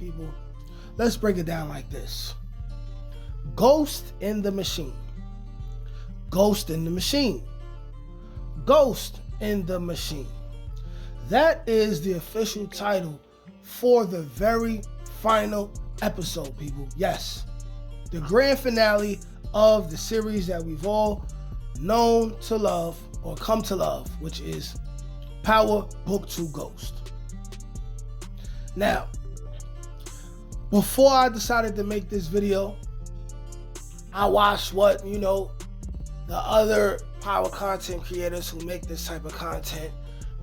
people. Let's break it down like this. Ghost in the Machine. Ghost in the Machine. Ghost in the Machine. That is the official title for the very final episode, people. Yes, the grand finale of the series that we've all known to love or come to love, which is Power Book 2 Ghost. Now, before I decided to make this video, I watched what, the other power content creators who make this type of content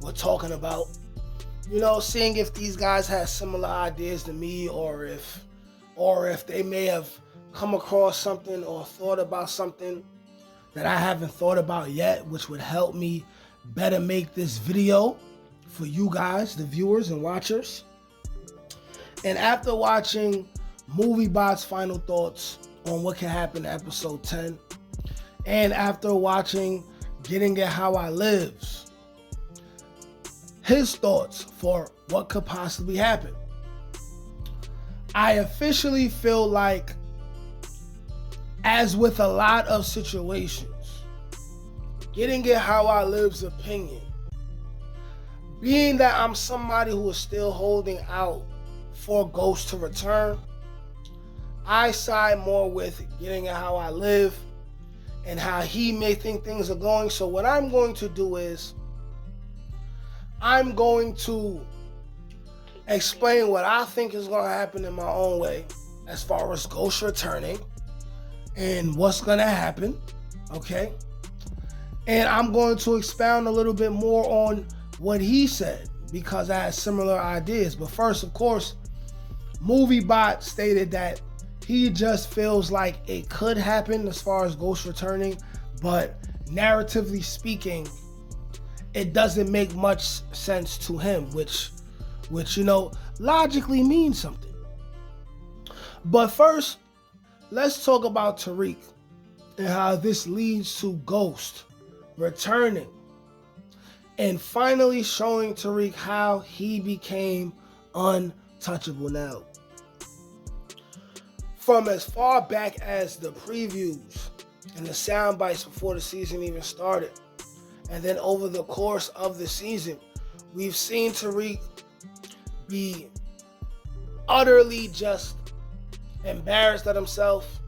were talking about. Seeing if these guys had similar ideas to me, or if they may have come across something or thought about something that I haven't thought about yet, which would help me better make this video for you guys, the viewers and watchers. And after watching MovieBot's final thoughts on what can happen in episode 10, and after watching Getting It How I Lives, his thoughts for what could possibly happen, I officially feel like, as with a lot of situations, Getting It How I Live's opinion, being that I'm somebody who is still holding out for Ghost to return, I side more with Getting It How I Live and how he may think things are going. So what I'm going to do is I'm going to explain what I think is going to happen in my own way as far as Ghost returning and what's going to happen, okay? And I'm going to expound a little bit more on what he said because I had similar ideas. But first, of course, MovieBot stated that he just feels like it could happen as far as Ghost returning, but narratively speaking, it doesn't make much sense to him, which logically means something. But first, let's talk about Tariq and how this leads to Ghost returning and finally showing Tariq how he became untouchable. Now, from as far back as the previews and the sound bites before the season even started, and then over the course of the season, we've seen Tariq be utterly just embarrassed at himself,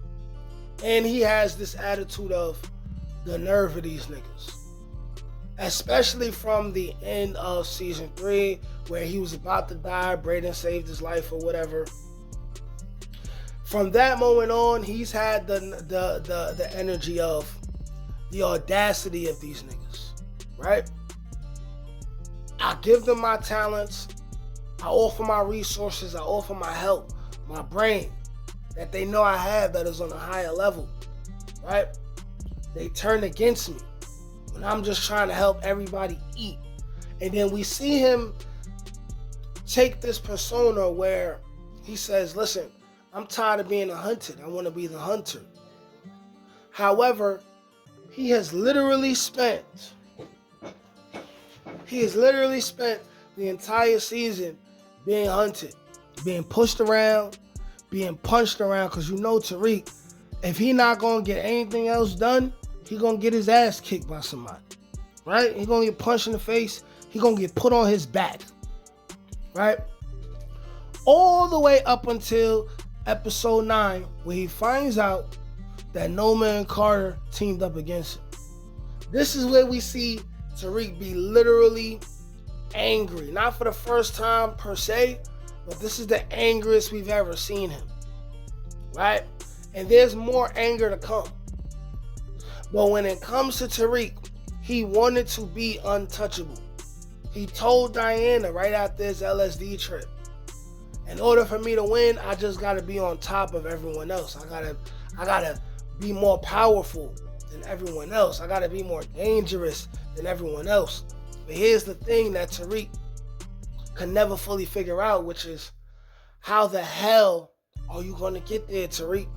and he has this attitude of the nerve of these niggas. Especially from the end of season 3, where he was about to die, Brayden saved his life or whatever. From that moment on, he's had the energy of the audacity of these niggas, right? I give them my talents, I offer my resources, I offer my help, my brain, that they know I have that is on a higher level, right? They turn against me when I'm just trying to help everybody eat. And then we see him take this persona where he says, listen, I'm tired of being a hunted. I want to be the hunter. However, he has literally spent the entire season being hunted, being pushed around, being punched around, because Tariq, if he not going to get anything else done, he going to get his ass kicked by somebody, right? He going to get punched in the face. He going to get put on his back, right? All the way up until episode 9, where he finds out that Noma and Carter teamed up against him. This is where we see Tariq be literally angry. Not for the first time per se, but this is the angriest we've ever seen him, right? And there's more anger to come. But when it comes to Tariq, he wanted to be untouchable. He told Diana right after his LSD trip, in order for me to win, I just gotta be on top of everyone else. I gotta be more powerful than everyone else. I gotta be more dangerous than everyone else. But here's the thing that Tariq can never fully figure out, which is how the hell are you gonna get there, Tariq?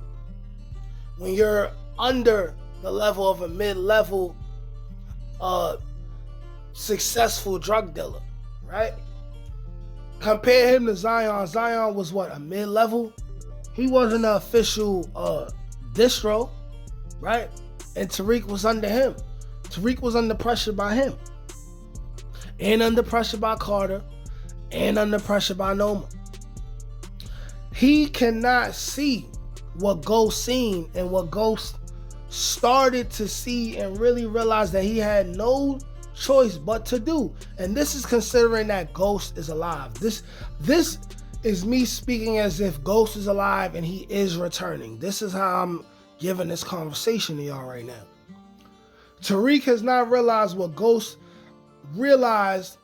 When you're under the level of a mid-level successful drug dealer, right? Compare him to Zion. Zion was what, a mid-level? He wasn't an official distro, right? And Tariq was under him. Tariq was under pressure by him. And under pressure by Carter. And under pressure by Noma. He cannot see what Ghost seen and what Ghost started to see and really realize that he had no choice but to do. And this is considering that Ghost is alive. This is me speaking as if Ghost is alive and he is returning. This is how I'm giving this conversation to y'all right now. Tariq has not realized what Ghost realized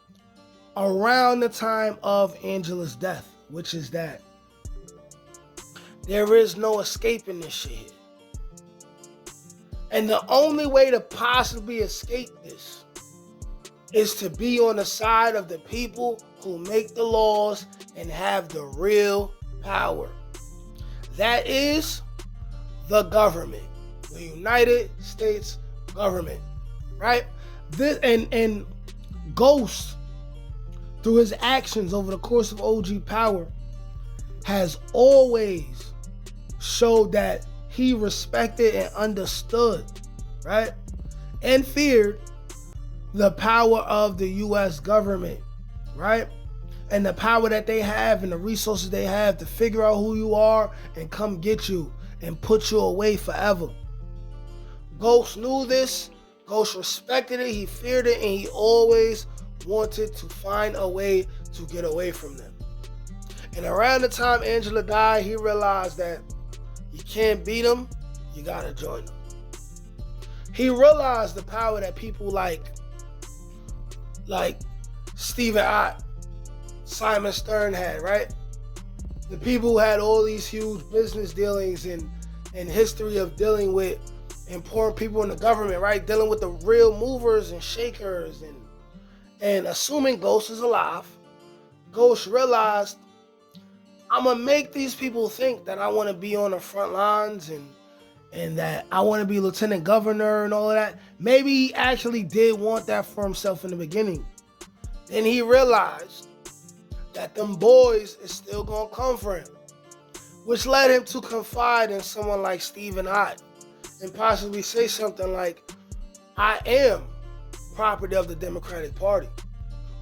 around the time of Angela's death, which is that there is no escaping this shit. And the only way to possibly escape this is to be on the side of the people who make the laws and have the real power. That is the government, the United States government, right? This and Ghost, through his actions over the course of OG Power, has always showed that he respected and understood, right? And feared the power of the U.S. government, right? And the power that they have and the resources they have to figure out who you are and come get you and put you away forever. Ghost knew this. Ghost respected it. He feared it. And he always wanted to find a way to get away from them. And around the time Angela died, he realized that you can't beat them, you gotta join them. He realized the power that people like Stephen Ott, Simon Stern had, right? The people who had all these huge business dealings and history of dealing with important people in the government, right? Dealing with the real movers and shakers and assuming Ghost is alive. Ghost realized, I'm gonna make these people think that I want to be on the front lines and that I want to be lieutenant governor and all of that. Maybe he actually did want that for himself in the beginning. Then he realized that them boys is still gonna come for him, which led him to confide in someone like Stephen Ott and possibly say something like, I am property of the Democratic Party.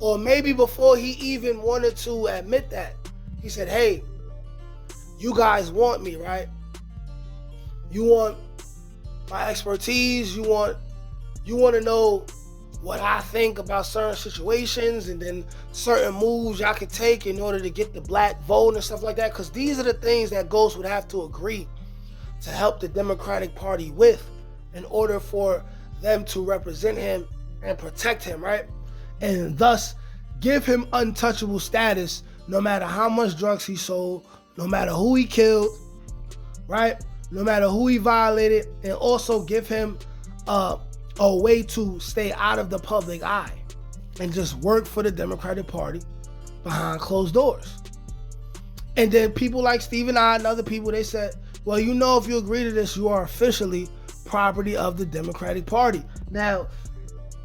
Or maybe before he even wanted to admit that, he said, hey, you guys want me, right? You want my expertise. You want to know what I think about certain situations and then certain moves y'all could take in order to get the black vote and stuff like that. Because these are the things that Ghost would have to agree to help the Democratic Party with in order for them to represent him and protect him, right? And thus give him untouchable status no matter how much drugs he sold, no matter who he killed, right? No matter who he violated, and also give him a way to stay out of the public eye and just work for the Democratic Party behind closed doors. And then people like Stephen Ott and other people, they said, well, you know, if you agree to this, you are officially property of the Democratic Party. Now,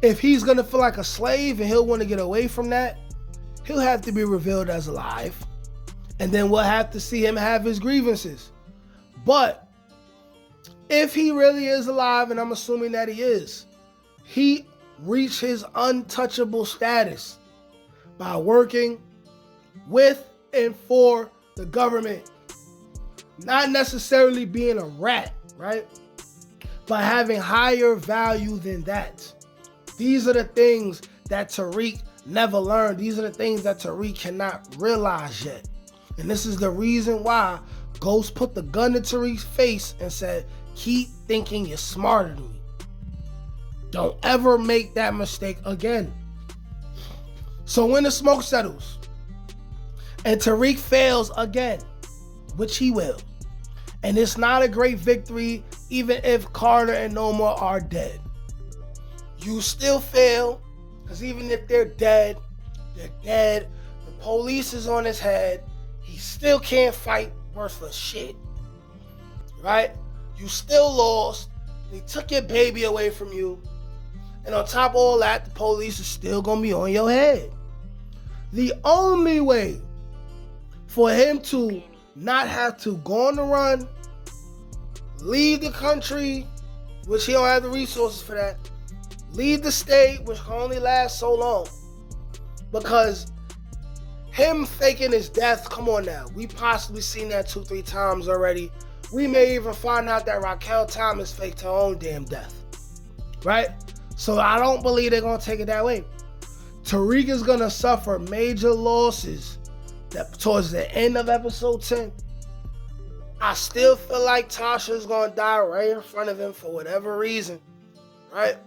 if he's going to feel like a slave and he'll want to get away from that, he'll have to be revealed as alive. And then we'll have to see him have his grievances. But if he really is alive, and I'm assuming that he is, he reached his untouchable status by working with and for the government. Not necessarily being a rat, right? But having higher value than that. These are the things that Tariq never learned. These are the things that Tariq cannot realize yet. And this is the reason why Ghost put the gun to Tariq's face and said, keep thinking you're smarter than me. Don't ever make that mistake again. So when the smoke settles and Tariq fails again, which he will, and it's not a great victory even if Carter and Noma are dead. You still fail, because even if they're dead, the police is on his head, he still can't fight worth a shit, right? You still lost, they took your baby away from you, and on top of all that, the police is still gonna be on your head. The only way for him to not have to go on the run, leave the country, which he don't have the resources for that, leave the state, which can only last so long, because him faking his death, come on now, we possibly seen that 2-3 times already. We may even find out that Raquel Thomas faked her own damn death, right? So I don't believe they're going to take it that way. Tariq is going to suffer major losses towards the end of episode 10. I still feel like Tasha is going to die right in front of him for whatever reason, right?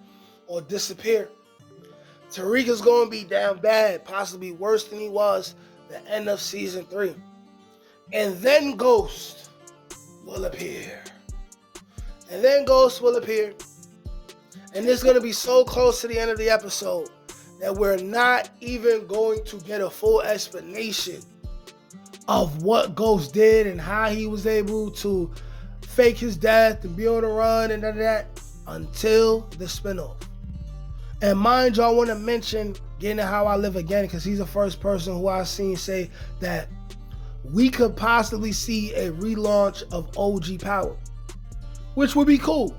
Or disappear. Tariq is going to be down bad, possibly worse than he was the end of season 3. And then Ghost will appear. And then Ghost will appear. And it's going to be so close to the end of the episode that we're not even going to get a full explanation of what Ghost did and how he was able to fake his death and be on the run and that until the spinoff. And mind you, I want to mention Getting How I Live Again, because he's the first person who I've seen say that we could possibly see a relaunch of OG Power, which would be cool.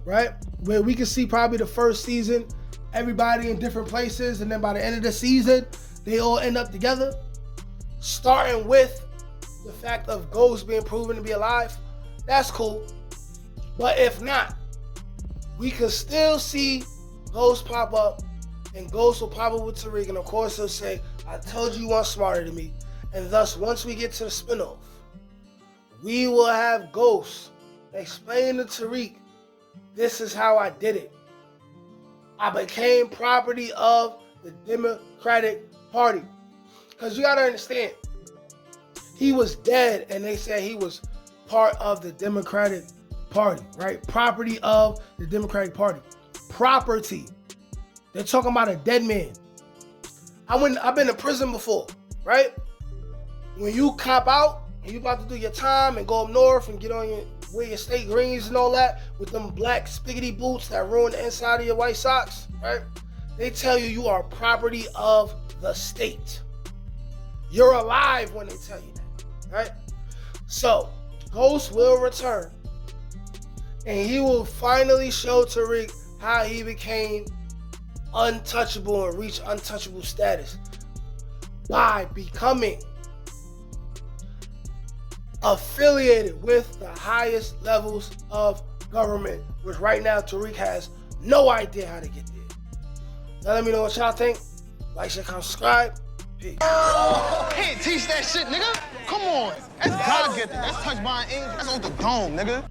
Right? Where we could see probably the first season, everybody in different places, and then by the end of the season, they all end up together. Starting with the fact of Ghost being proven to be alive. That's cool. But if not, we could still see Ghost pop up, and Ghost will pop up with Tariq, and of course he'll say, I told you weren't smarter than me. And thus, once we get to the spinoff, we will have Ghost explain to Tariq, this is how I did it. I became property of the Democratic Party. Because you gotta understand, he was dead and they said he was part of the Democratic Party, right? Property of the Democratic Party. Property. They're talking about a dead man. I've been in prison before, right? When you cop out and you about to do your time and go up north and get on wear your state greens and all that with them black spiggity boots that ruin the inside of your white socks, right? They tell you are property of the state. You're alive when they tell you that, right? So, Ghost will return, and he will finally show Tariq how he became untouchable and reached untouchable status by becoming affiliated with the highest levels of government, which right now Tariq has no idea how to get there. Now let me know what y'all think. Like, share, comment, subscribe. Peace. Can't teach that shit, nigga. Come on. That's God-gifted. That's touched by an angel. That's on the dome, nigga.